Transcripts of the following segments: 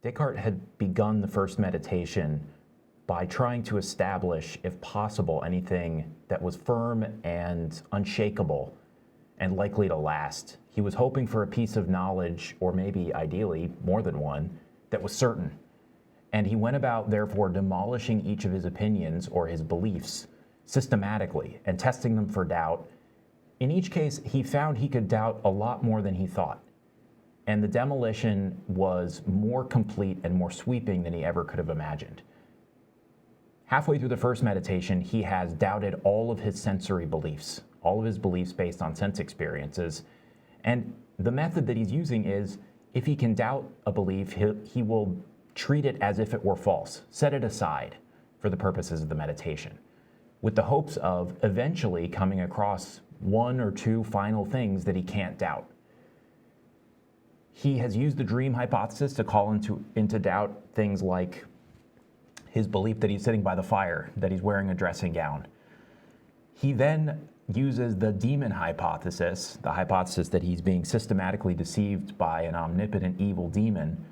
Descartes had begun the first meditation by trying to establish, if possible, anything that was firm and unshakable and likely to last. He was hoping for a piece of knowledge, or maybe ideally more than one, that was certain. And he went about, therefore, demolishing each of his opinions or his beliefs systematically and testing them for doubt. In each case, he found he could doubt a lot more than he thought. And the demolition was more complete and more sweeping than he ever could have imagined. Halfway through the first meditation, he has doubted all of his sensory beliefs, all of his beliefs based on sense experiences. And the method that he's using is, if he can doubt a belief, he will treat it as if it were false, set it aside for the purposes of the meditation, with the hopes of eventually coming across one or two final things that he can't doubt. He has used the dream hypothesis to call into doubt things like his belief that he's sitting by the fire, that he's wearing a dressing gown. He then uses the demon hypothesis, the hypothesis that he's being systematically deceived by an omnipotent evil demon,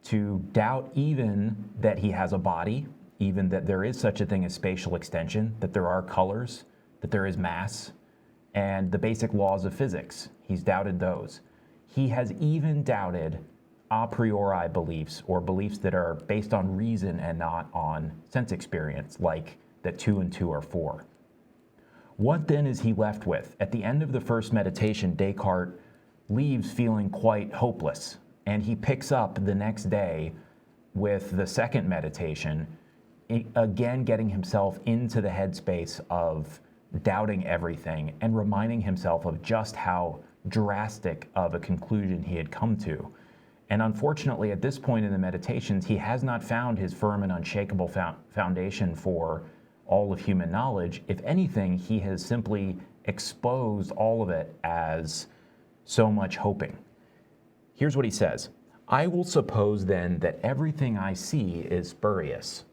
to doubt even that he has a body, even that there is such a thing as spatial extension, that there are colors, that there is mass, and the basic laws of physics. He's doubted those. He has even doubted a priori beliefs, or beliefs that are based on reason and not on sense experience, like that 2 and 2 are 4. What then is he left with? At the end of the first meditation, Descartes leaves feeling quite hopeless, and he picks up the next day with the second meditation, again getting himself into the headspace of doubting everything and reminding himself of just how drastic of a conclusion he had come to. And unfortunately, at this point in the meditations, he has not found his firm and unshakable foundation for all of human knowledge. If anything, he has simply exposed all of it as so much hoping. Here's what he says: "I will suppose then that everything I see is spurious."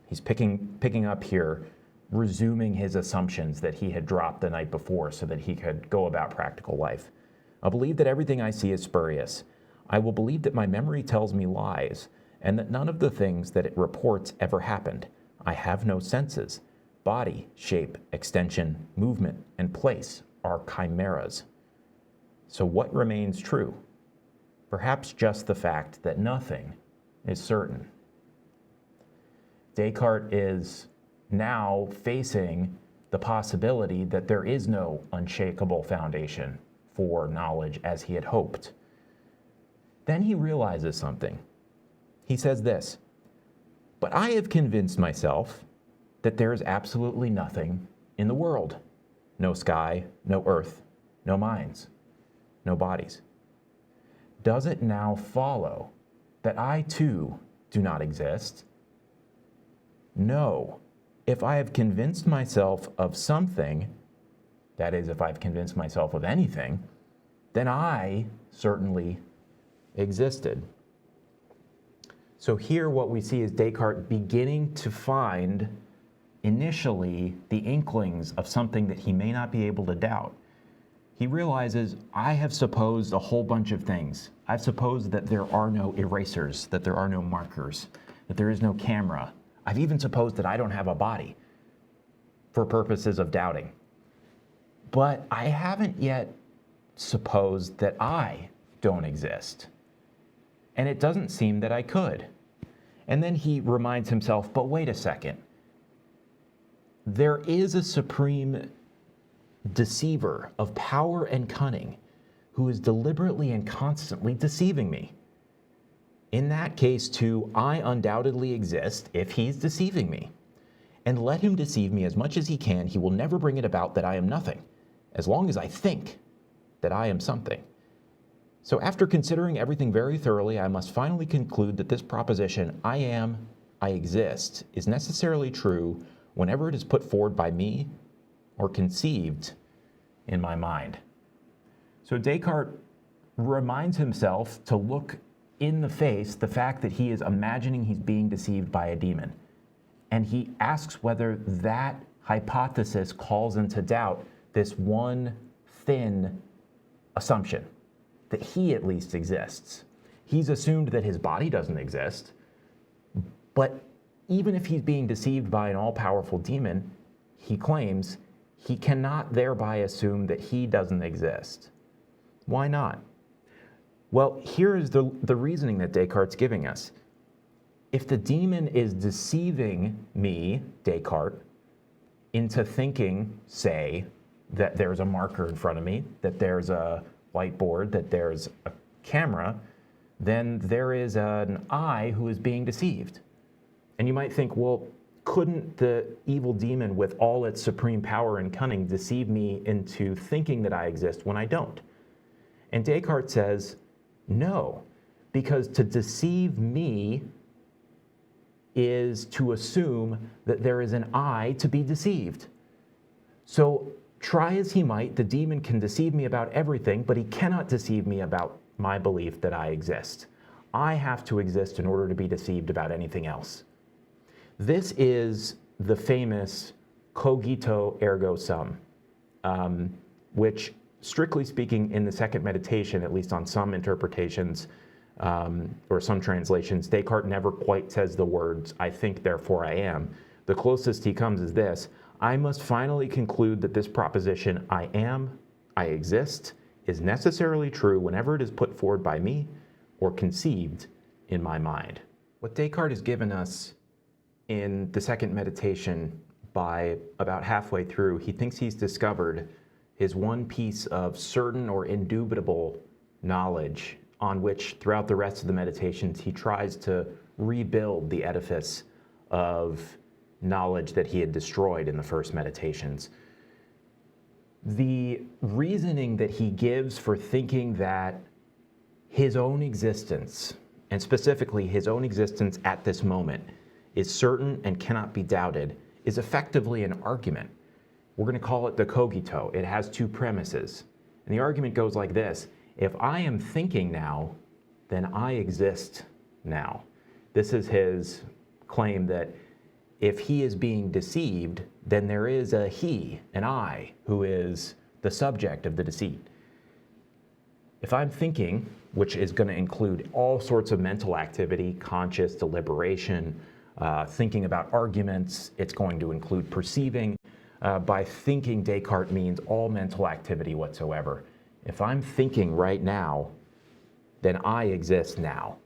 He's picking up here, resuming his assumptions that he had dropped the night before so that he could go about practical life. "I believe that everything I see is spurious. I will believe that my memory tells me lies, and that none of the things that it reports ever happened. I have no senses. Body, shape, extension, movement, and place are chimeras. So what remains true? Perhaps just the fact that nothing is certain." Descartes is now facing the possibility that there is no unshakable foundation for knowledge as he had hoped. Then he realizes something. He says this: "But I have convinced myself that there is absolutely nothing in the world. No sky, no earth, no minds, no bodies. Does it now follow that I too do not exist? No. If I have convinced myself of something, that is, if I've convinced myself of anything, then I certainly existed." So here what we see is Descartes beginning to find initially the inklings of something that he may not be able to doubt. He realizes, I have supposed a whole bunch of things. I've supposed that there are no erasers, that there are no markers, that there is no camera. I've even supposed that I don't have a body for purposes of doubting. But I haven't yet supposed that I don't exist. And it doesn't seem that I could. And then he reminds himself, but wait a second. There is a supreme deceiver of power and cunning who is deliberately and constantly deceiving me. In that case, too, I undoubtedly exist if he's deceiving me. And let him deceive me as much as he can, he will never bring it about that I am nothing, as long as I think that I am something. So after considering everything very thoroughly, I must finally conclude that this proposition, I am, I exist, is necessarily true whenever it is put forward by me or conceived in my mind. So Descartes reminds himself to look in the face the fact that he is imagining he's being deceived by a demon. And he asks whether that hypothesis calls into doubt this one thin assumption that he at least exists. He's assumed that his body doesn't exist, but even if he's being deceived by an all-powerful demon, he claims he cannot thereby assume that he doesn't exist. Why not? Well, here is the reasoning that Descartes' giving us. If the demon is deceiving me, Descartes, into thinking, say, that there's a marker in front of me, that there's a whiteboard, that there's a camera, then there is an I who is being deceived. And you might think, well, couldn't the evil demon with all its supreme power and cunning deceive me into thinking that I exist when I don't? And Descartes says, no, because to deceive me is to assume that there is an I to be deceived. So try as he might, the demon can deceive me about everything, but he cannot deceive me about my belief that I exist. I have to exist in order to be deceived about anything else. This is the famous Cogito ergo sum, which, strictly speaking, in the second meditation, at least on some interpretations or some translations, Descartes never quite says the words, I think, therefore I am. The closest he comes is this: I must finally conclude that this proposition, I am, I exist, is necessarily true whenever it is put forward by me or conceived in my mind. What Descartes has given us in the second meditation, by about halfway through, he thinks he's discovered his one piece of certain or indubitable knowledge on which, throughout the rest of the meditations, he tries to rebuild the edifice of knowledge that he had destroyed in the first meditations. The reasoning that he gives for thinking that his own existence, and specifically his own existence at this moment, is certain and cannot be doubted, is effectively an argument. We're going to call it the cogito. It has two premises. And the argument goes like this: if I am thinking now, then I exist now. This is his claim that if he is being deceived, then there is a he, an I, who is the subject of the deceit. If I'm thinking, which is going to include all sorts of mental activity, conscious deliberation, thinking about arguments, it's going to include perceiving. By thinking, Descartes means all mental activity whatsoever. If I'm thinking right now, then I exist now.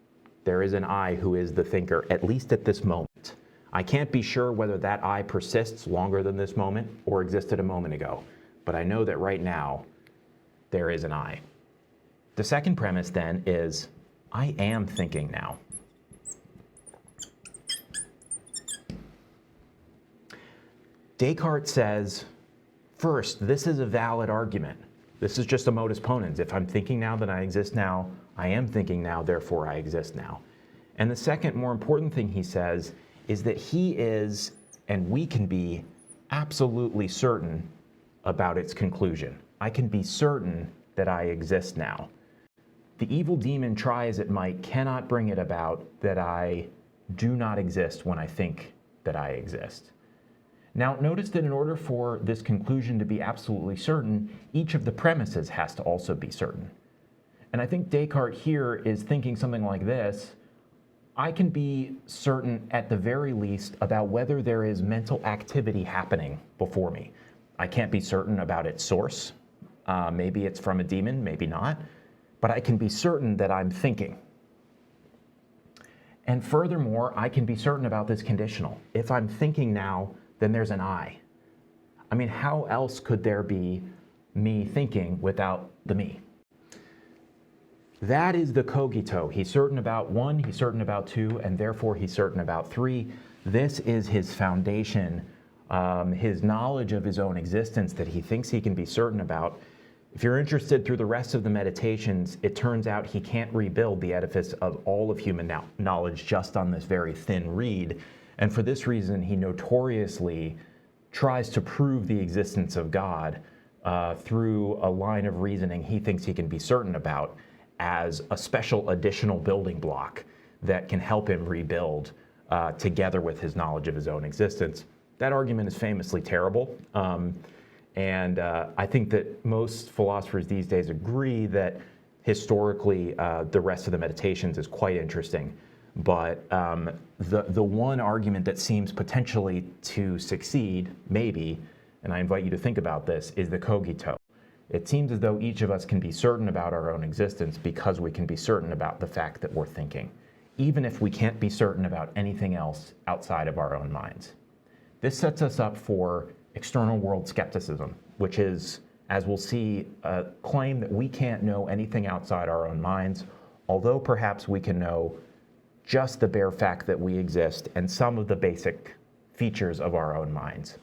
There is an I who is the thinker, at least at this moment. I can't be sure whether that I persists longer than this moment or existed a moment ago, but I know that right now there is an I. The second premise then is, I am thinking now. Descartes says, first, this is a valid argument. This is just a modus ponens. If I'm thinking now, then I exist now. I am thinking now, therefore I exist now. And the second, more important thing he says is that he is, and we can be, absolutely certain about its conclusion. I can be certain that I exist now. The evil demon, try as it might, cannot bring it about that I do not exist when I think that I exist. Now, notice that in order for this conclusion to be absolutely certain, each of the premises has to also be certain. And I think Descartes here is thinking something like this: I can be certain at the very least about whether there is mental activity happening before me. I can't be certain about its source. Maybe it's from a demon, maybe not. But I can be certain that I'm thinking. And furthermore, I can be certain about this conditional. If I'm thinking now, then there's an I. I mean, how else could there be me thinking without the me? That is the cogito. He's certain about one, he's certain about two, and therefore he's certain about three. This is his foundation, his knowledge of his own existence that he thinks he can be certain about. If you're interested through the rest of the meditations, it turns out he can't rebuild the edifice of all of human knowledge just on this very thin reed. And for this reason, he notoriously tries to prove the existence of God through a line of reasoning he thinks he can be certain about as a special additional building block that can help him rebuild together with his knowledge of his own existence. That argument is famously terrible. And I think that most philosophers these days agree that historically, the rest of the meditations is quite interesting. But the one argument that seems potentially to succeed, maybe, and I invite you to think about this, is the cogito. It seems as though each of us can be certain about our own existence because we can be certain about the fact that we're thinking, even if we can't be certain about anything else outside of our own minds. This sets us up for external world skepticism, which is, as we'll see, a claim that we can't know anything outside our own minds, although perhaps we can know just the bare fact that we exist and some of the basic features of our own minds.